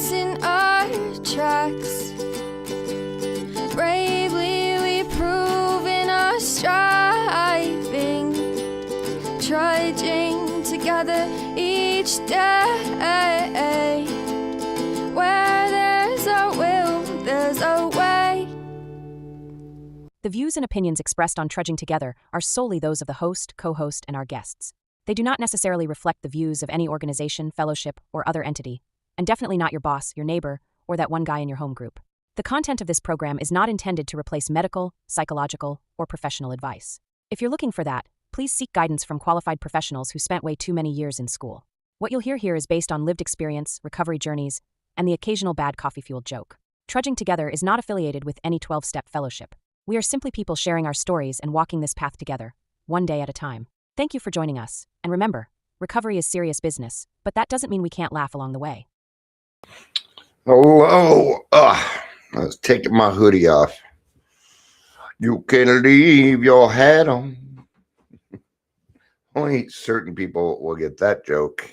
us in our tracks. Bravely we prove in our striving, trudging together each day. Where there's a will, there's a way. The views and opinions expressed on Trudging Together are solely those of the host, co-host, and our guests. They do not necessarily reflect the views of any organization, fellowship, or other entity, and definitely not your boss, your neighbor, or that one guy in your home group. The content of this program is not intended to replace medical, psychological, or professional advice. If you're looking for that, please seek guidance from qualified professionals who spent way too many years in school. What you'll hear here is based on lived experience, recovery journeys, and the occasional bad coffee-fueled joke. Trudging Together is not affiliated with any 12-step fellowship. We are simply people sharing our stories and walking this path together, one day at a time. Thank you for joining us, and remember, recovery is serious business, but that doesn't mean we can't laugh along the way. Hello. I was taking my hoodie off. You can leave your hat on. Only certain people will get that joke.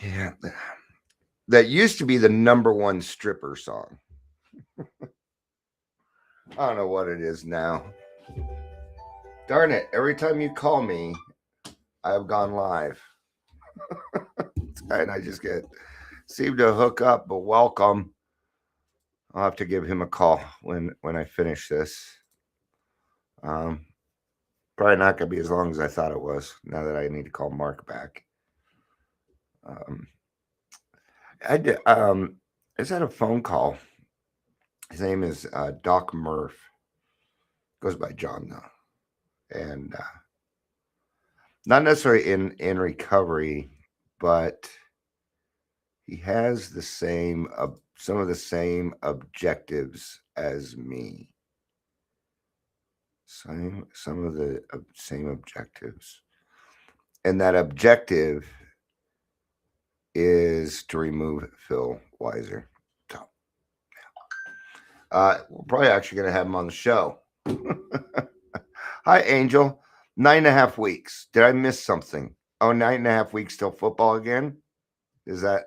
Yeah. That used to be the #1 stripper song. I don't know what it is now. Darn it. Every time you call me, I've gone live. And I just seem to hook up, but welcome. I'll have to give him a call when I finish this. Probably not going to be as long as I thought it was, now that I need to call Mark back. I just had a phone call. His name is Doc Murph. Goes by John, though. And not necessarily in recovery, but he has the same some of the same objectives as me. Some of the same objectives, and that objective is to remove Phil Weiser. So, we're probably actually going to have him on the show. Hi, Angel. 9.5 weeks. Did I miss something? Oh, 9.5 weeks till football again? Is that?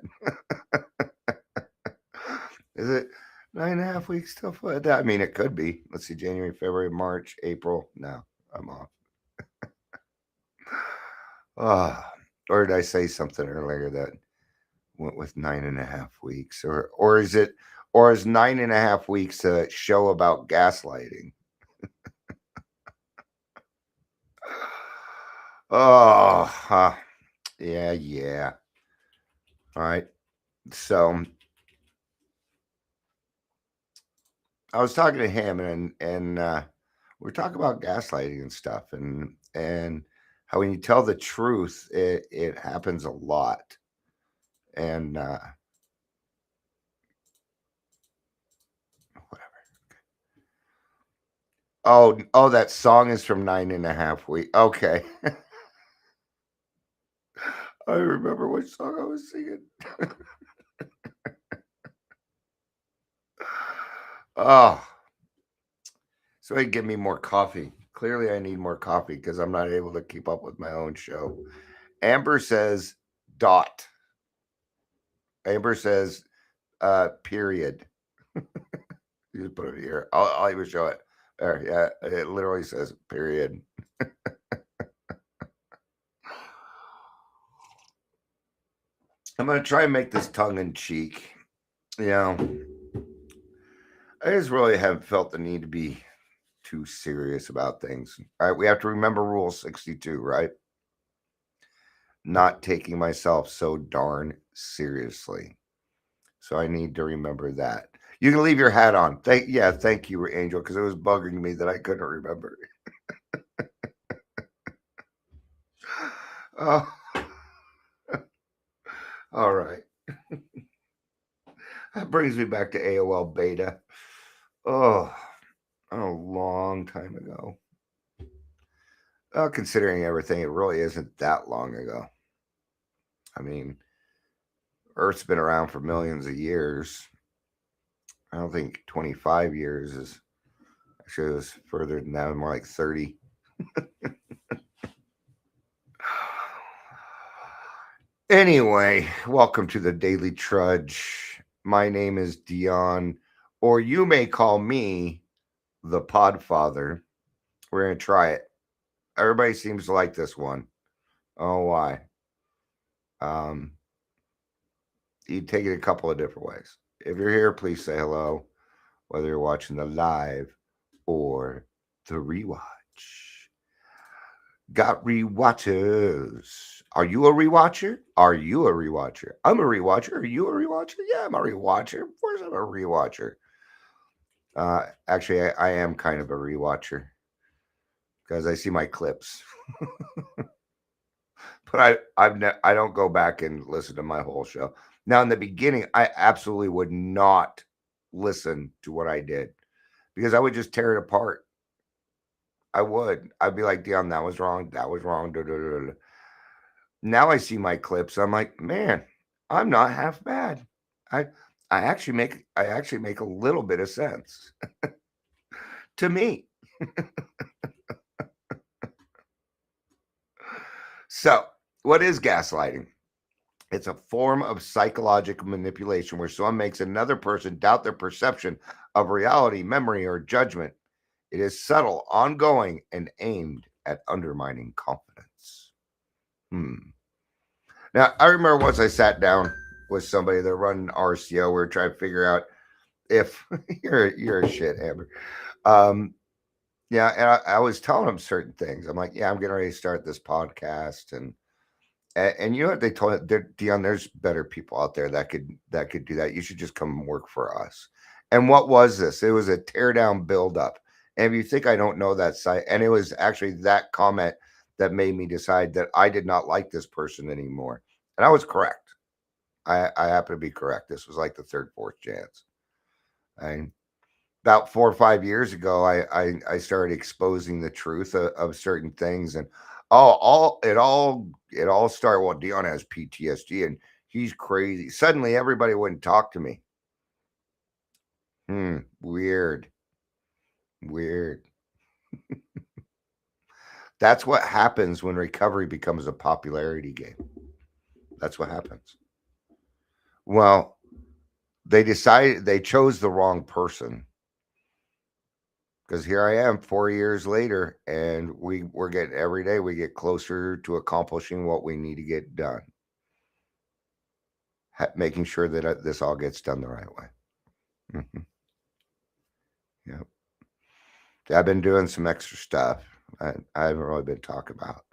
Is it 9.5 weeks till football? I mean, it could be. Let's see, January, February, March, April. No, I'm off. Or did I say something earlier that went with 9.5 weeks? Or is 9.5 weeks a show about gaslighting? Yeah. All right. So I was talking to him, and we're talking about gaslighting and stuff, and how when you tell the truth, it happens a lot. And whatever. Oh, that song is from 9.5 weeks. Okay. I remember which song I was singing. Oh, so he give me more coffee. Clearly, I need more coffee because I'm not able to keep up with my own show. Amber says dot. Amber says period. You just put it here. I'll even show it. There, yeah, it literally says period. I'm going to try and make this tongue-in-cheek. I just really haven't felt the need to be too serious about things. All right, we have to remember Rule 62, right? Not taking myself so darn seriously. So I need to remember that. You can leave your hat on. Thank you, Angel, because it was bugging me that I couldn't remember. Oh. All right. That brings me back to AOL Beta. Oh, a long time ago. Well, considering everything, it really isn't that long ago. I mean, Earth's been around for millions of years. I don't think 25 years is, actually it was further than that, more like 30. Anyway, welcome to the Daily Trudge. My name is Dion, or you may call me the Podfather. We're going to try it. Everybody seems to like this one. Oh, why? Um, you take it a couple of different ways. If you're here, please say hello, whether you're watching the live or the rewatch. Got rewatchers. Are you a rewatcher? Are you a rewatcher? I'm a rewatcher. Are you a rewatcher? Yeah, I'm a rewatcher. Of course, I'm a rewatcher. Actually, I am kind of a rewatcher because I see my clips, but I don't go back and listen to my whole show. Now, in the beginning, I absolutely would not listen to what I did because I would just tear it apart. I would. I'd be like, Dion, that was wrong. That was wrong. Da, da, da, da. Now I see my clips. I'm like, man, I'm not half bad. I I actually make a little bit of sense to me. So, what is gaslighting? It's a form of psychological manipulation where someone makes another person doubt their perception of reality, memory, or judgment. It is subtle, ongoing, and aimed at undermining confidence. Now, I remember once I sat down with somebody that run RCO, we were trying to figure out if you're a shit, Amber. Yeah, and I was telling them certain things. I'm like, yeah, I'm getting ready to start this podcast, and you know what they told me? Dion, there's better people out there that could do that. You should just come work for us. And what was this? It was a tear down build up. And if you think I don't know that site, and it was actually that comment that made me decide that I did not like this person anymore. And I was correct. I happen to be correct. This was like the third, fourth chance. And about 4 or 5 years ago, I started exposing the truth of certain things, and it all started. Well, Dion has PTSD, and he's crazy. Suddenly, everybody wouldn't talk to me. Weird, weird. That's what happens when recovery becomes a popularity game. That's what happens. Well, they chose the wrong person. Because here I am 4 years later, and we're getting every day we get closer to accomplishing what we need to get done. Making sure that this all gets done the right way. Mm-hmm. Yep. I've been doing some extra stuff. I haven't really been talking about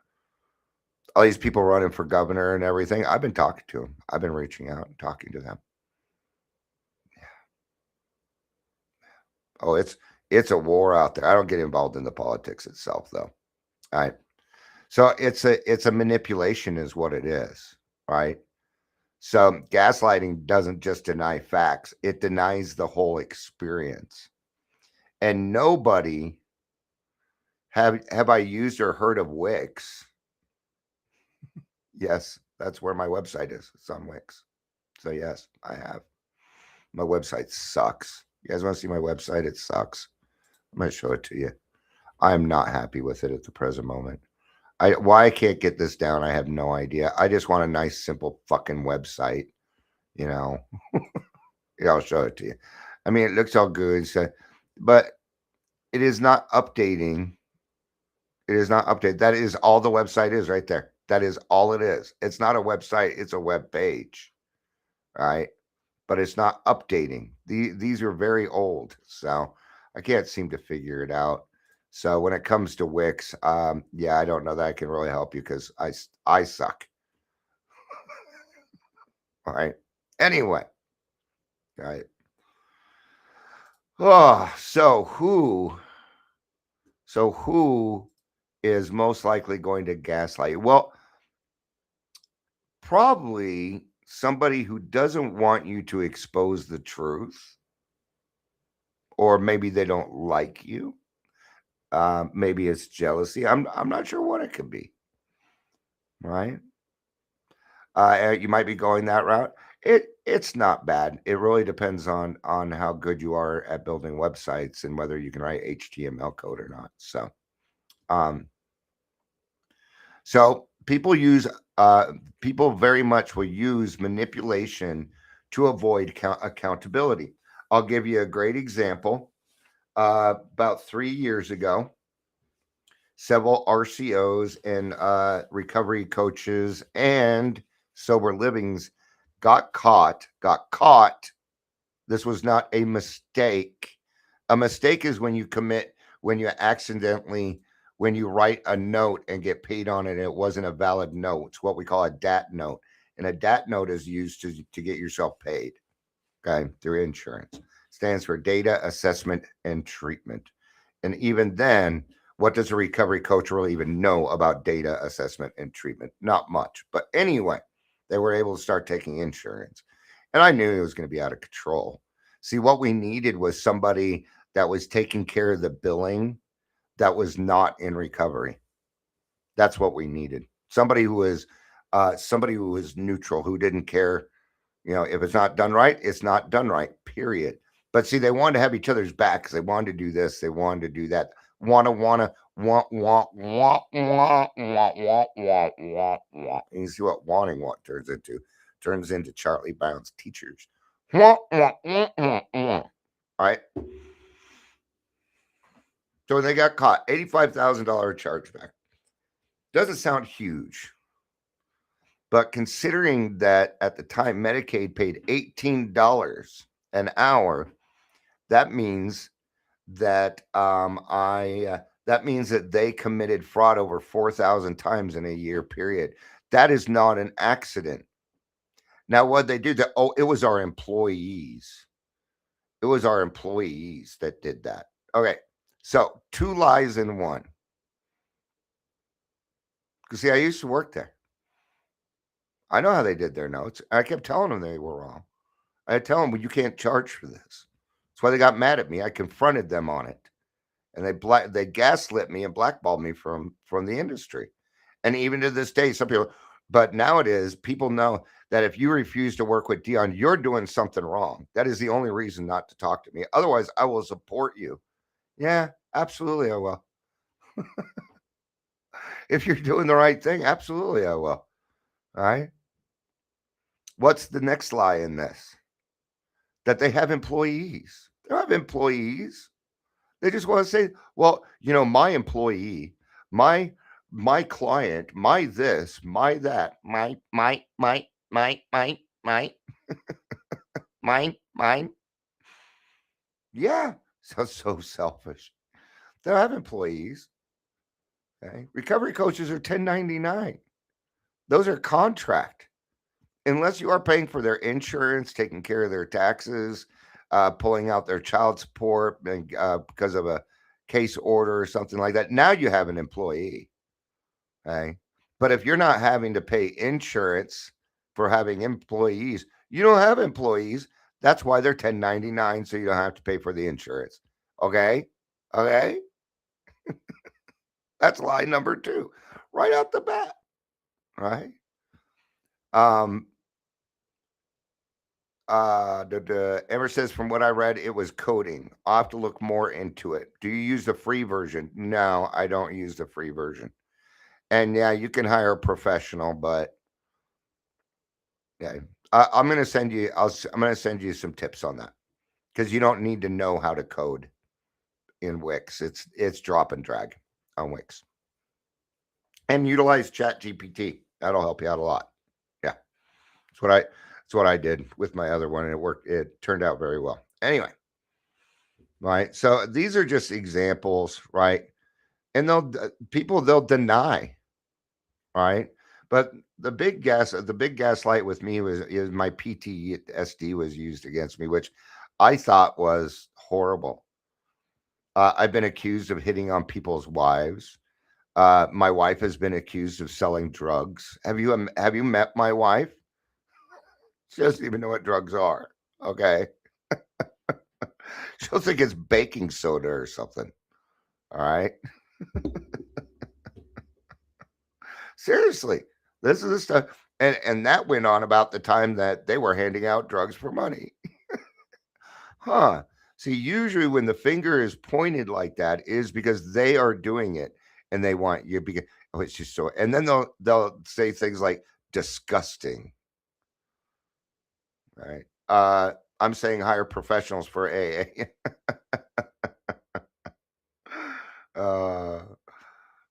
all these people running for governor and everything. I've been talking to them. I've been reaching out and talking to them. Yeah. Oh, it's a war out there. I don't get involved in the politics itself, though. All right. So it's a manipulation, is what it is, right? So gaslighting doesn't just deny facts; it denies the whole experience. And nobody have I used or heard of Wix? Yes, that's where my website is. It's on Wix. So yes, I have. My website sucks. You guys want to see my website? It sucks. I'm going to show it to you. I am not happy with it at the present moment. Why I can't get this down, I have no idea. I just want a nice, simple fucking website. You know, yeah, I'll show it to you. I mean, it looks all good, so, but it is not updating. It is not updated. That is all the website is right there. That is all it is. It's not a website. It's a web page, right? But it's not updating. These are very old, so I can't seem to figure it out. So when it comes to Wix, yeah, I don't know that I can really help you because I suck. All right. Anyway, all right. Oh, so who is most likely going to gaslight you? Well, probably somebody who doesn't want you to expose the truth, or maybe they don't like you. Maybe it's jealousy. I'm not sure what it could be. Right? You might be going that route. It's not bad. It really depends on how good you are at building websites and whether you can write HTML code or not. So people very much will use manipulation to avoid accountability. I'll give you a great example. About 3 years ago, several RCOs and recovery coaches and sober livings got caught. This was not a mistake. A mistake is when you when you write a note and get paid on it and it wasn't a valid note. It's what we call a DAT note. And a DAT note is used to get yourself paid, okay, through insurance. Stands for data assessment and treatment. And even then, what does a recovery coach really even know about data assessment and treatment? Not much. But anyway, they were able to start taking insurance. And I knew it was going to be out of control. See, what we needed was somebody that was taking care of the billing that was not in recovery. That's what we needed. Somebody who was neutral, who didn't care. If it's not done right, it's not done right, period. But see, they wanted to have each other's back because they wanted to do this, they wanted to do that. Want. And you see what wanting what turns into? Turns into Charlie Brown's teachers. Right? So they got caught, $85,000 chargeback. Doesn't sound huge. But considering that at the time Medicaid paid $18 an hour, that means that they committed fraud over 4,000 times in a year period. That is not an accident. Now, what they do? It was our employees. It was our employees that did that. Okay, so 2 lies in one. Because see, I used to work there. I know how they did their notes. I kept telling them they were wrong. I tell them, well, you can't charge for this. That's why they got mad at me. I confronted them on it, and they gaslit me and blackballed me from the industry. And even to this day, some people. But nowadays, people know that if you refuse to work with Dion, you're doing something wrong. That is the only reason not to talk to me. Otherwise, I will support you. Yeah, absolutely, I will. If you're doing the right thing, absolutely, I will. All right. What's the next lie in this? That they have employees. They don't have employees. They just want to say, well, my employee, my client, my this, my that, my, mine. Yeah. So selfish. They don't have employees. Okay. Recovery coaches are 1099. Those are contract. Unless you are paying for their insurance, taking care of their taxes, pulling out their child support because of a case order or something like that. Now you have an employee. Okay. But if you're not having to pay insurance for having employees, you don't have employees. That's why they're 1099, so you don't have to pay for the insurance. Okay. Okay. That's lie number 2, right out the bat. Right. Emma says, from what I read, it was coding. I'll have to look more into it. Do you use the free version? No, I don't use the free version. And yeah, you can hire a professional, but yeah, I'm going to send you. I'm going to send you some tips on that because you don't need to know how to code in Wix. It's drop and drag on Wix, and utilize ChatGPT. That'll help you out a lot. Yeah, that's what I did with my other one, and it worked. It turned out very well. Anyway, right. So these are just examples, right? And they'll deny, right? But the big gaslight with me is my PTSD was used against me, which I thought was horrible. I've been accused of hitting on people's wives. My wife has been accused of selling drugs. Have you met my wife? She doesn't even know what drugs are. Okay. She'll think it's baking soda or something. All right. Seriously, this is the stuff. And that went on about the time that they were handing out drugs for money. Huh. See, usually when the finger is pointed like that is because they are doing it and they want you. Oh, it's just so, and then they'll say things like disgusting, right? I'm saying hire professionals for AA.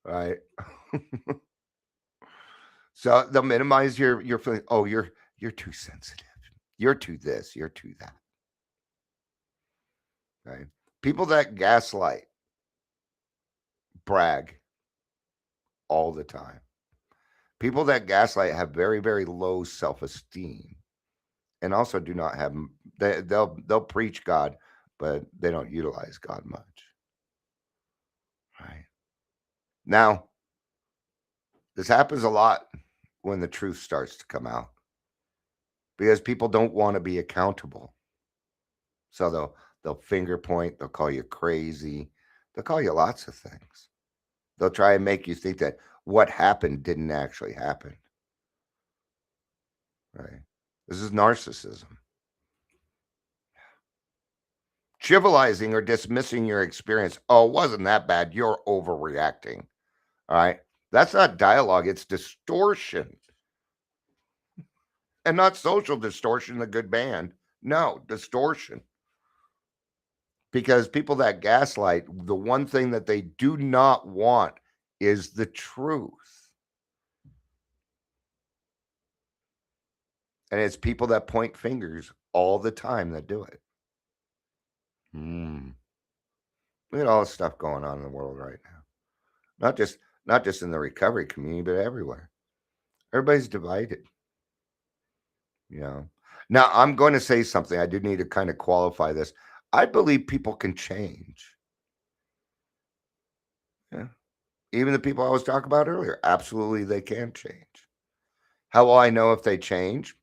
Right. So they'll minimize your feeling. Oh, you're too sensitive. You're too this. You're too that. Right. People that gaslight brag all the time. People that gaslight have very, very low self-esteem, and also do not have they'll preach God, but they don't utilize God much. Right. Now, this happens a lot when the truth starts to come out because people don't want to be accountable. So they'll finger point, they'll call you crazy, they'll call you lots of things. They'll try and make you think that what happened didn't actually happen. Right. This is narcissism. Trivializing or dismissing your experience. Oh, it wasn't that bad. You're overreacting. All right. That's not dialogue, it's distortion. And not social distortion, the good band. No, distortion. Because people that gaslight, the one thing that they do not want is the truth. And it's people that point fingers all the time that do it. Look at all the stuff going on in the world right now. Not just in the recovery community, but everywhere. Everybody's divided. You know. Now I'm going to say something. I do need to kind of qualify this. I believe people can change. Yeah. Even the people I was talking about earlier, absolutely they can change. How will I know if they change?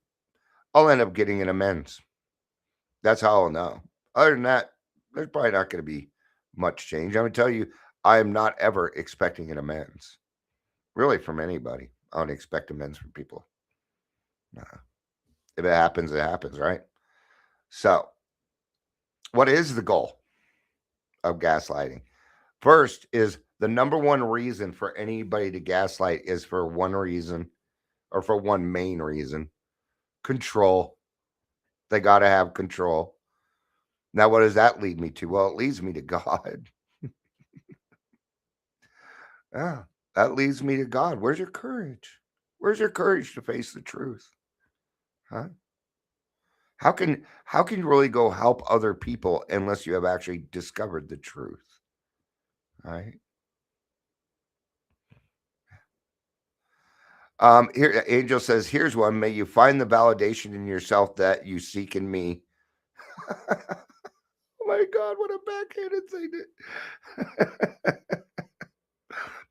I'll end up getting an amends. That's how I'll know. Other than that, there's probably not going to be much change. I'm going to tell you, I am not ever expecting an amends. Really, from anybody. I don't expect amends from people. No. If it happens, right? So, what is the goal of gaslighting? First is the number one reason for anybody to gaslight is for one reason, or for one main reason: control. They got to have control. Now, what does that lead me to? Well, it leads me to God. Yeah, that leads me to God. Where's your courage? Where's your courage to face the truth? Huh? How can you really go help other people unless you have actually discovered the truth? Right? Here Angel says, here's one. May you find the validation in yourself that you seek in me. Oh my God, what a backhanded thing to...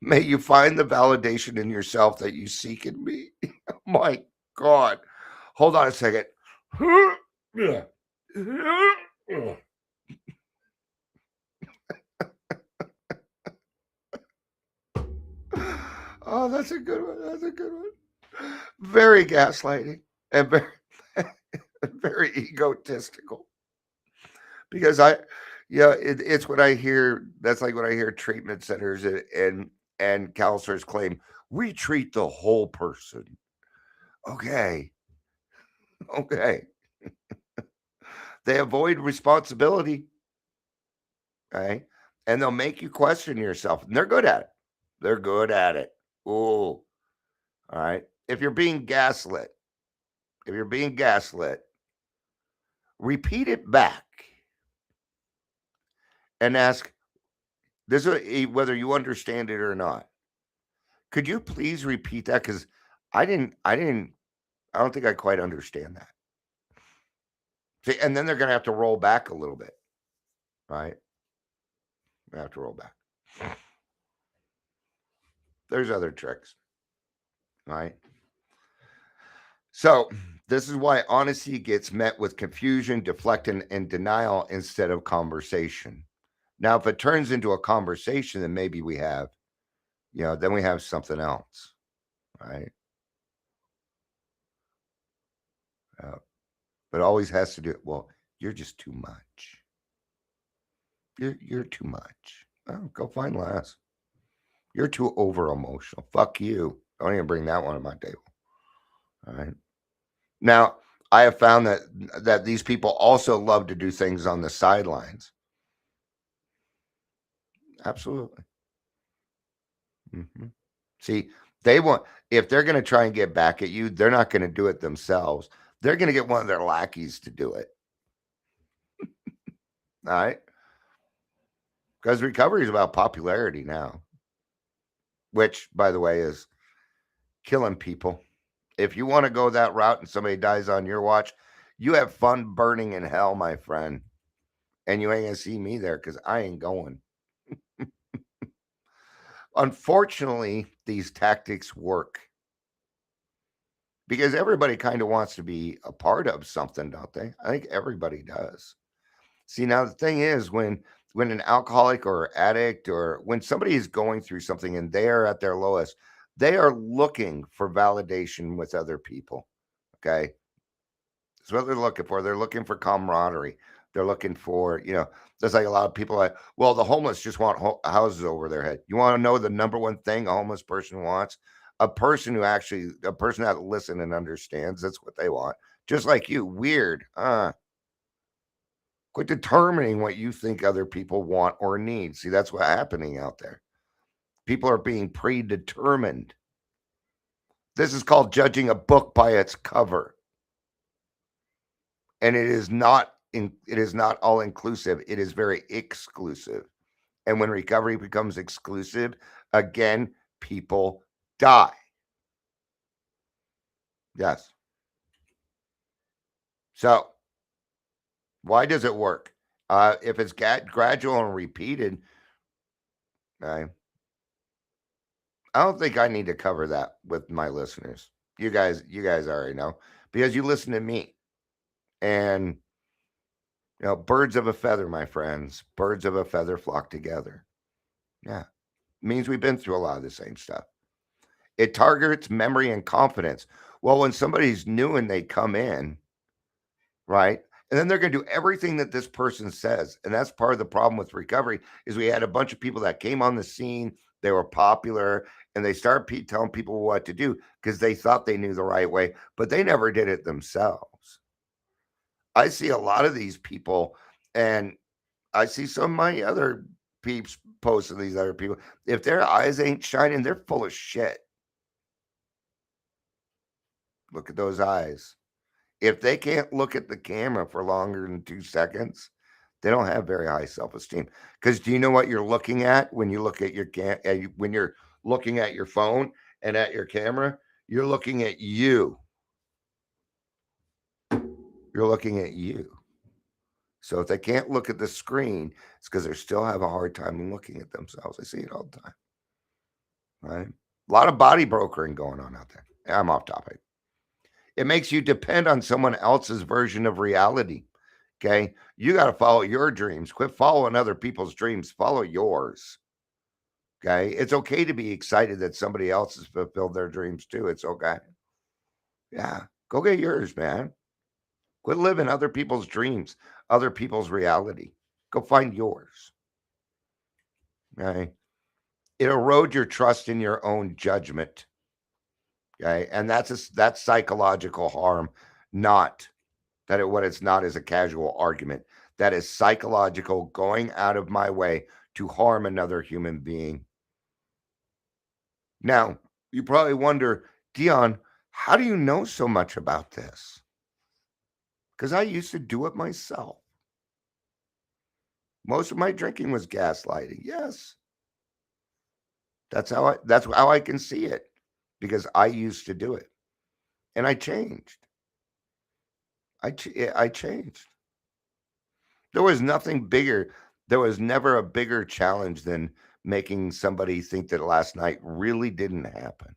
May you find the validation in yourself that you seek in me. Oh my God. Hold on a second. Oh, that's a good one. That's a good one. Very gaslighting and very, very egotistical. Because it's what I hear. That's like what I hear treatment centers and counselors claim. We treat the whole person. Okay. Okay. They avoid responsibility. Right. And they'll make you question yourself. And they're good at it. They're good at it. Oh, all right. If you're being gaslit, repeat it back and ask this is whether you understand it or not. Could you please repeat that? Because I don't think I quite understand that. See, and then they're gonna have to roll back a little bit, right? They have to roll back. There's other tricks, right? So this is why honesty gets met with confusion, deflection, and denial instead of conversation. Now, if it turns into a conversation, then maybe we have, then we have something else, right? But it always has to do it. Well, you're just too much. You're too much. Oh, go find less. You're too over emotional. Fuck you. Don't even bring that one on my table. All right. Now, I have found that these people also love to do things on the sidelines. Absolutely. See, they want, if they're going to try and get back at you, they're not going to do it themselves. They're going to get one of their lackeys to do it. All right. Because recovery is about popularity now, which, by the way, is killing people. If you want to go that route and somebody dies on your watch, you have fun burning in hell, my friend. And you ain't going to see me there because I ain't going. Unfortunately, these tactics work because everybody kind of wants to be a part of something, don't they? I think everybody does. See, now the thing is, when an alcoholic or addict or when somebody is going through something and they are at their lowest, they are looking for validation with other people. Okay, that's what they're looking for. They're looking for camaraderie. They're looking for, there's like a lot of people like, well, the homeless just want houses over their head. You want to know the number one thing a homeless person wants? A person that listens and understands. That's what they want. Just like you. Weird. Quit determining what you think other people want or need. See, that's what's happening out there. People are being predetermined. This is called judging a book by its cover. And it is not all inclusive. It is very exclusive. And when recovery becomes exclusive, again, people die. Yes. So, why does it work? If it's gradual and repeated, I don't think I need to cover that with my listeners. You guys already know because you listen to me. And birds of a feather, my friends, birds of a feather flock together. Yeah. Means we've been through a lot of the same stuff. It targets memory and confidence. Well, when somebody's new and they come in, right? And then they're going to do everything that this person says. And that's part of the problem with recovery is we had a bunch of people that came on the scene, they were popular, and they started telling people what to do because they thought they knew the right way, but they never did it themselves. I see a lot of these people, and I see some of my other peeps posting these other people. If their eyes ain't shining, they're full of shit. Look at those eyes. If they can't look at the camera for longer than 2 seconds, they don't have very high self-esteem. Because do you know what you're looking at when you look at when you're looking at your phone and at your camera? You're looking at you. You're looking at you. So if they can't look at the screen, it's because they still have a hard time looking at themselves. I see it all the time. Right? A lot of body brokering going on out there. I'm off topic. It makes you depend on someone else's version of reality. Okay. You got to follow your dreams. Quit following other people's dreams. Follow yours. Okay. It's okay to be excited that somebody else has fulfilled their dreams too. It's okay. Yeah. Go get yours, man. Quit living other people's dreams, other people's reality. Go find yours. Okay. It erodes your trust in your own judgment. Okay. And that's psychological harm, not what it's not is a casual argument. That is psychological, going out of my way to harm another human being. Now, you probably wonder, Dion, how do you know so much about this? Because I used to do it myself. Most of my drinking was gaslighting. Yes. That's how I can see it because I used to do it. And I changed. I changed. There was nothing bigger. There was never a bigger challenge than making somebody think that last night really didn't happen.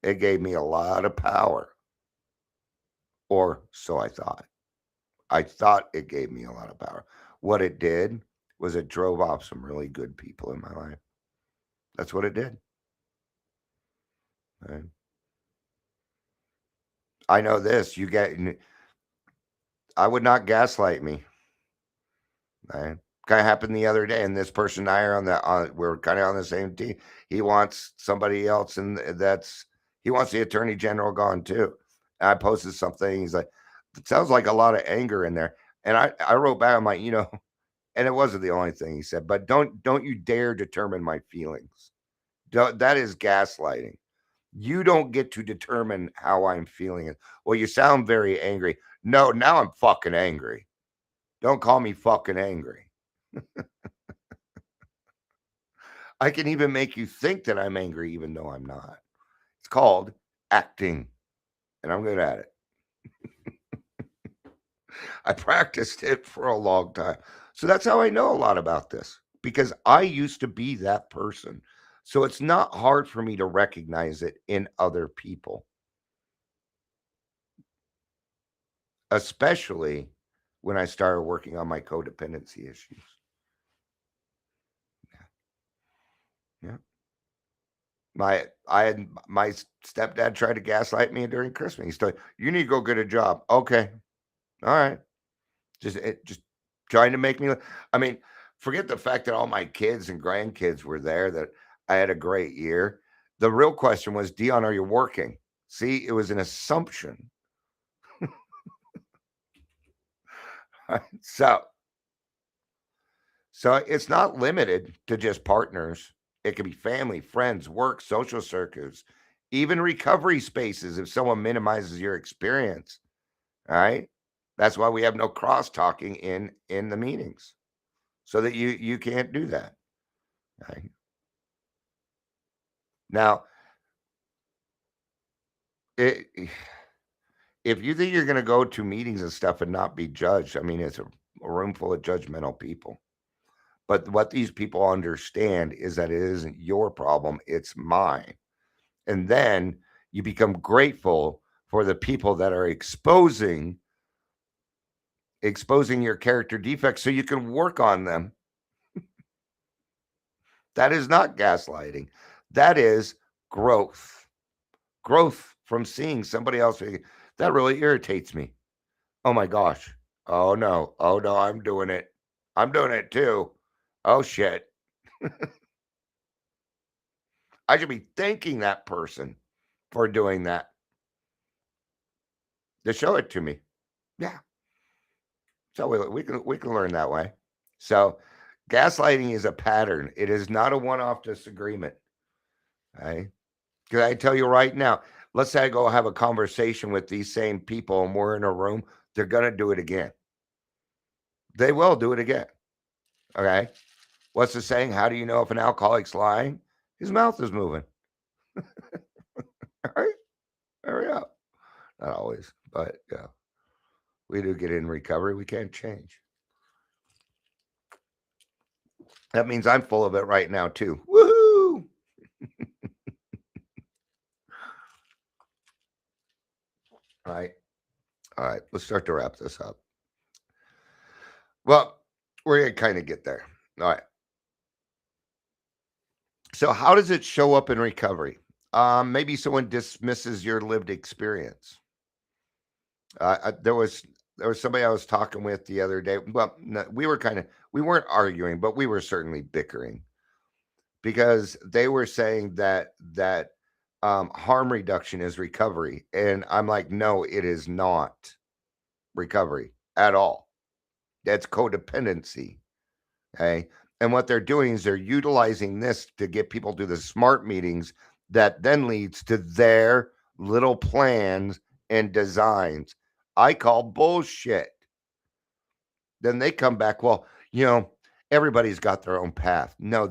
It gave me a lot of power. Or so I thought. I thought it gave me a lot of power. What it did was it drove off some really good people in my life. That's what it did. Right? I know this. I would not gaslight me. Right? Kind of happened the other day, and this person and I are we're kind of on the same team. He wants somebody else, and he wants the attorney general gone too. And I posted something. He's like, "It sounds like a lot of anger in there." And I wrote back, I'm like, and it wasn't the only thing he said, but don't you dare determine my feelings. That is gaslighting. You don't get to determine how I'm feeling. Well, you sound very angry. No, now I'm fucking angry. Don't call me fucking angry. I can even make you think that I'm angry even though I'm not. It's called acting, and I'm good at it. I practiced it for a long time. So that's how I know a lot about this, because I used to be that person. So it's not hard for me to recognize it in other people, especially when I started working on my codependency issues. Yeah. My stepdad tried to gaslight me during Christmas. He said, "You need to go get a job." Okay. All right. Just trying to make me. I mean, forget the fact that all my kids and grandkids were there, that I had a great year. The real question was, Dion, are you working? See, it was an assumption. so it's not limited to just partners. It can be family, friends, work, social circles, even recovery spaces if someone minimizes your experience. All right. That's why we have no cross talking in the meetings, so that you can't do that. Right? Now, it, if you think you're going to go to meetings and stuff and not be judged, I mean, it's a room full of judgmental people. But what these people understand is that it isn't your problem, it's mine. And then you become grateful for the people that are exposing your character defects so you can work on them. That is not gaslighting. That is growth. Growth from seeing somebody else. That really irritates me. Oh my gosh. Oh no. Oh no, I'm doing it. I'm doing it too. Oh shit. I should be thanking that person for doing that. To show it to me. Yeah. So we can learn that way. So gaslighting is a pattern. It is not a one-off disagreement. Okay. Because I tell you right now, let's say I go have a conversation with these same people and we're in a room, they're going to do it again. They will do it again. Okay. What's the saying? How do you know if an alcoholic's lying? His mouth is moving. All right. There we go. Not always, but yeah. We do get in recovery. We can't change. That means I'm full of it right now, too. Woohoo! All right. All right. Let's start to wrap this up. Well, we're going to kind of get there. All right. So, how does it show up in recovery? Maybe someone dismisses your lived experience. There was somebody I was talking with the other day. Well, no, we weren't arguing, but we were certainly bickering, because they were saying that harm reduction is recovery, and I'm like, no, it is not recovery at all. That's codependency. Okay. And what they're doing is they're utilizing this to get people to the smart meetings that then leads to their little plans and designs. I call bullshit. Then they come back, well, everybody's got their own path. No,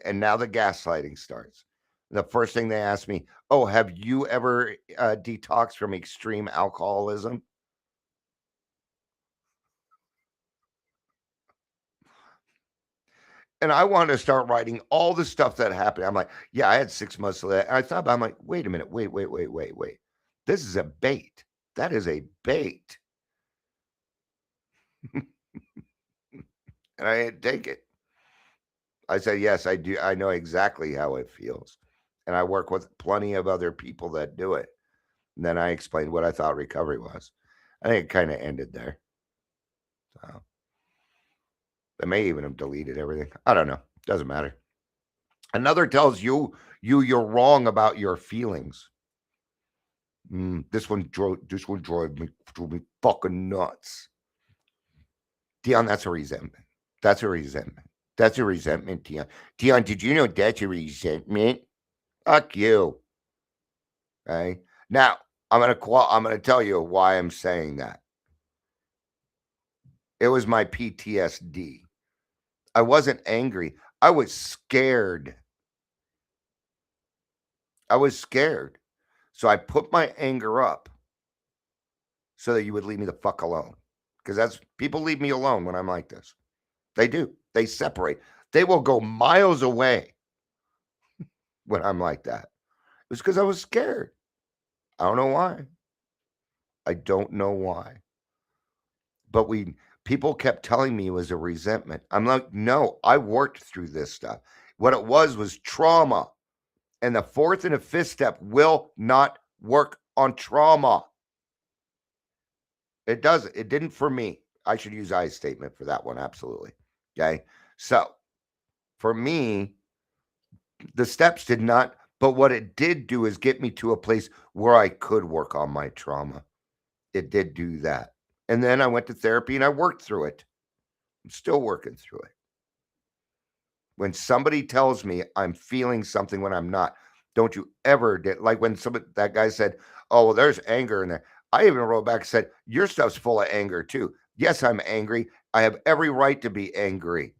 and now the gaslighting starts. The first thing they ask me, oh, have you ever detoxed from extreme alcoholism? And I wanted to start writing all the stuff that happened. I'm like, yeah, I had 6 months of that. And I thought, I'm like, wait a minute, wait. This is a bait. That is a bait. And I didn't take it. I said, yes, I do. I know exactly how it feels. And I work with plenty of other people that do it. And then I explained what I thought recovery was. I think it kind of ended there. So, They may even have deleted everything. I don't know. Doesn't matter. Another tells you're wrong about your feelings. This one drove me fucking nuts. Dion, that's a resentment. That's a resentment. That's a resentment, Dion. Dion, did you know that's a resentment? Fuck you. Okay. Now I'm gonna tell you why I'm saying that. It was my PTSD. I wasn't angry. I was scared. I was scared. So I put my anger up so that you would leave me the fuck alone. Because that's people leave me alone when I'm like this. They do. They separate. They will go miles away when I'm like that. It was because I was scared. I don't know why. I don't know why. But people kept telling me it was a resentment. I'm like, no, I worked through this stuff. What it was trauma. And the fourth and the fifth step will not work on trauma. It doesn't. It didn't for me. I should use I statement for that one. Absolutely. Okay. So for me, the steps did not, but what it did do is get me to a place where I could work on my trauma. It did do that. And then I went to therapy and I worked through it. I'm still working through it. When somebody tells me I'm feeling something when I'm not, don't you ever like when that guy said, "Oh, well, there's anger in there." I even wrote back and said, "Your stuff's full of anger too." Yes, I'm angry. I have every right to be angry.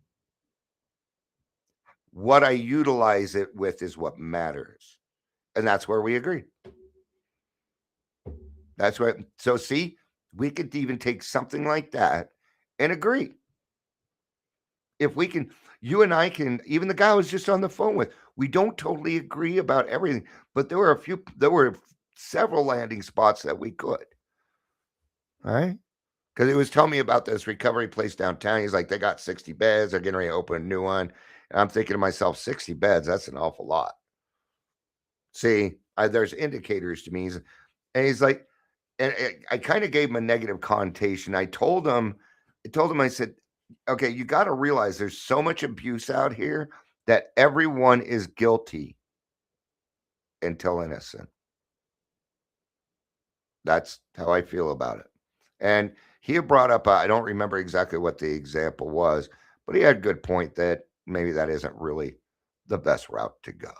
What I utilize it with is what matters. And that's where we agree. That's what. So see, we could even take something like that and agree. If we can, you and I can, even the guy I was just on the phone with, we don't totally agree about everything, but there were several landing spots that we could. All right. Because he was telling me about this recovery place downtown. He's like, they got 60 beds. They're getting ready to open a new one. And I'm thinking to myself, 60 beds, that's an awful lot. See, there's indicators to me. And he's like, and I kind of gave him a negative connotation. I told him, I said, okay, you got to realize there's so much abuse out here that everyone is guilty until innocent. That's how I feel about it. And he had brought up, I don't remember exactly what the example was, but he had a good point that maybe that isn't really the best route to go.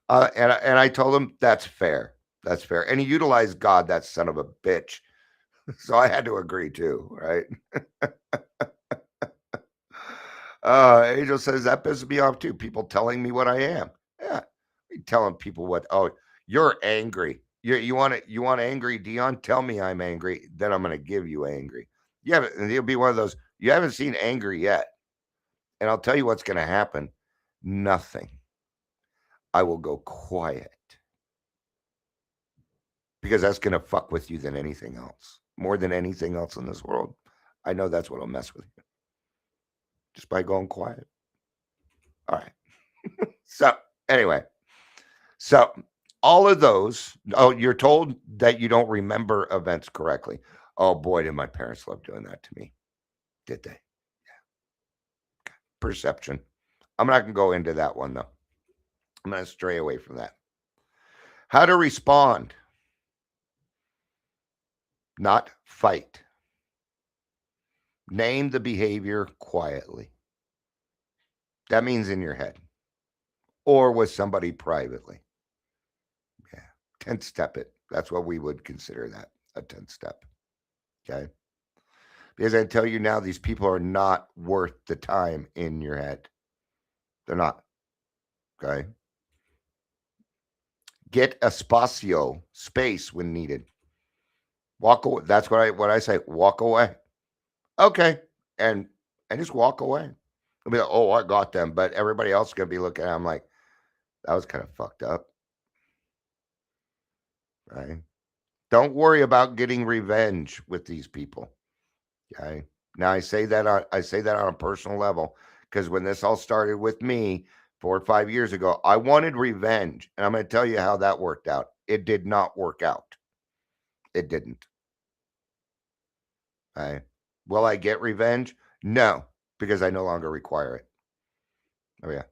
And I told him that's fair. That's fair. And he utilized God, that son of a bitch. So I had to agree too, right? Angel says that pisses me off too. People telling me what I am. Yeah, telling people what. Oh, you're angry. You want angry, Dion? Tell me I'm angry. Then I'm going to give you angry. Yeah, and it'll be one of those. You haven't seen angry yet, and I'll tell you what's going to happen. Nothing. I will go quiet because that's going to fuck with you than anything else. More than anything else in this world. I know that's what'll mess with you. Just by going quiet. All right. So anyway, so all of those, oh, you're told that you don't remember events correctly. Oh boy, did my parents love doing that to me. Did they? Yeah. Perception. I'm not going to go into that one though. I'm going to stray away from that. How to respond. Not fight. Name the behavior quietly. That means in your head or with somebody privately. Yeah. 10th step it. That's what we would consider that a 10th step. Okay. Because I tell you now, these people are not worth the time in your head. They're not. Okay. Get espacio, space when needed. Walk away. That's what I say. Walk away. Okay. And just walk away. I'll be like, oh, I got them. But everybody else is gonna be looking at them like, that was kind of fucked up. Right. Don't worry about getting revenge with these people. Okay. Now I say that on a personal level because when this all started with me 4 or 5 years ago, I wanted revenge, and I'm going to tell you how that worked out. It did not work out. It didn't. Okay. Will I get revenge? No, because I no longer require it. Oh, yeah.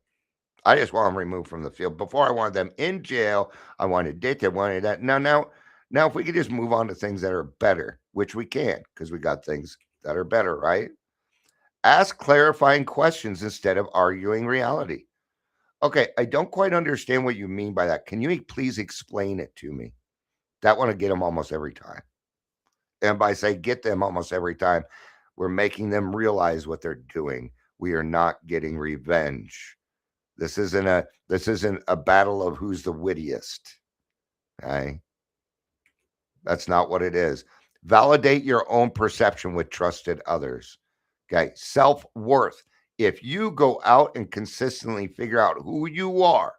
I just want them removed from the field. Before, I wanted them in jail. I wanted this, I wanted that. Now, if we could just move on to things that are better, which we can, because we got things that are better, right? Ask clarifying questions instead of arguing reality. Okay, I don't quite understand what you mean by that. Can you please explain it to me? That one to get them almost every time. And by say get them almost every time, we're making them realize what they're doing. We are not getting revenge. This isn't a battle of who's the wittiest. Okay? That's not what it is. Validate your own perception with trusted others. Okay? Self-worth. If you go out and consistently figure out who you are,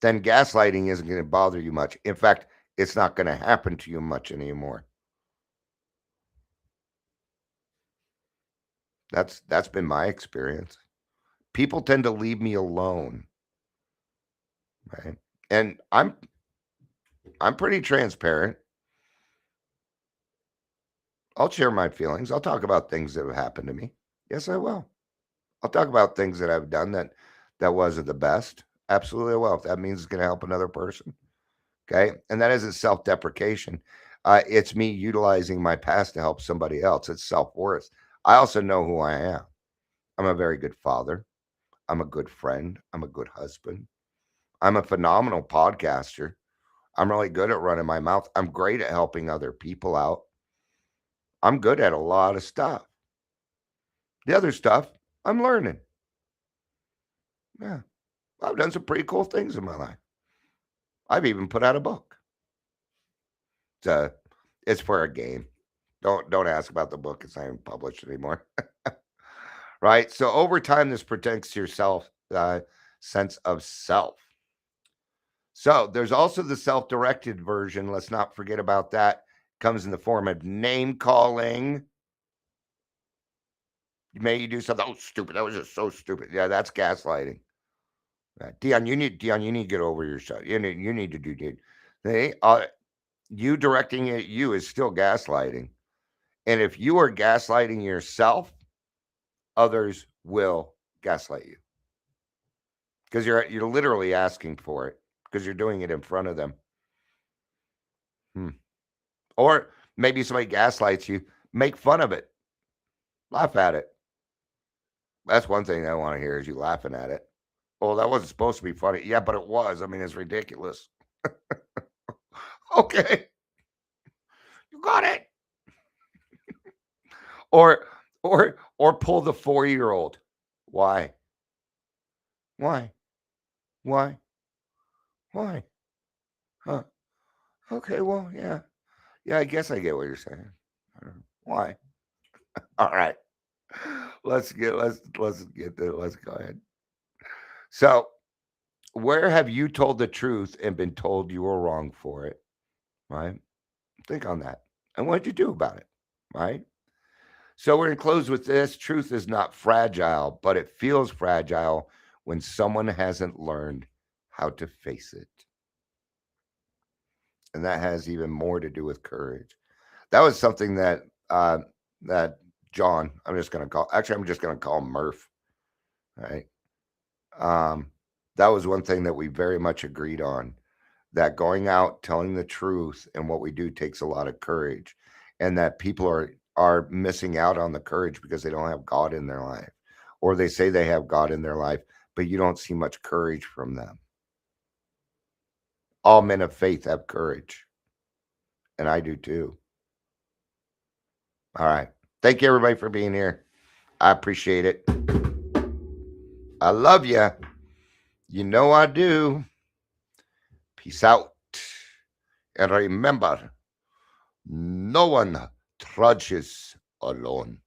then gaslighting isn't going to bother you much. In fact, it's not going to happen to you much anymore. That's been my experience. People tend to leave me alone. Right? And I'm pretty transparent. I'll share my feelings. I'll talk about things that have happened to me. Yes, I will. I'll talk about things that I've done that wasn't the best. Absolutely, I will. If that means it's going to help another person. Okay. And that isn't self-deprecation. It's me utilizing my past to help somebody else. It's self-worth. I also know who I am. I'm a very good father. I'm a good friend. I'm a good husband. I'm a phenomenal podcaster. I'm really good at running my mouth. I'm great at helping other people out. I'm good at a lot of stuff. The other stuff, I'm learning. Yeah. I've done some pretty cool things in my life. I've even put out a book. It's for a game. Don't ask about the book. It's not even published anymore. Right? So over time, this protects your sense of self. So there's also the self-directed version. Let's not forget about that. Comes in the form of name calling. You do something. Oh, stupid. That was just so stupid. Yeah, that's gaslighting. Dion, you need to get over yourself. You need to do that. You directing it at you is still gaslighting. And if you are gaslighting yourself, others will gaslight you. Because you're literally asking for it. Because you're doing it in front of them. Or maybe somebody gaslights you. Make fun of it. Laugh at it. That's one thing I want to hear is you laughing at it. Oh, that wasn't supposed to be funny. Yeah, but it was. I mean, it's ridiculous. Okay. You got it. Or pull the 4-year-old. Why? Huh? Okay, well, yeah. Yeah, I guess I get what you're saying. Why? All right. Let's go ahead. So, where have you told the truth and been told you were wrong for it? Right? Think on that. And what did you do about it? Right? So we're going to close with this. Truth is not fragile, but it feels fragile when someone hasn't learned how to face it. And that has even more to do with courage. That was something that John, I'm just going to call him Murph. Right? That was one thing that we very much agreed on, that going out, telling the truth and what we do takes a lot of courage, and that people are missing out on the courage because they don't have God in their life, or they say they have God in their life, but you don't see much courage from them. All men of faith have courage, and I do too. All right. Thank you, everybody, for being here. I appreciate it. I love you. You know I do. Peace out. And remember, no one trudges alone.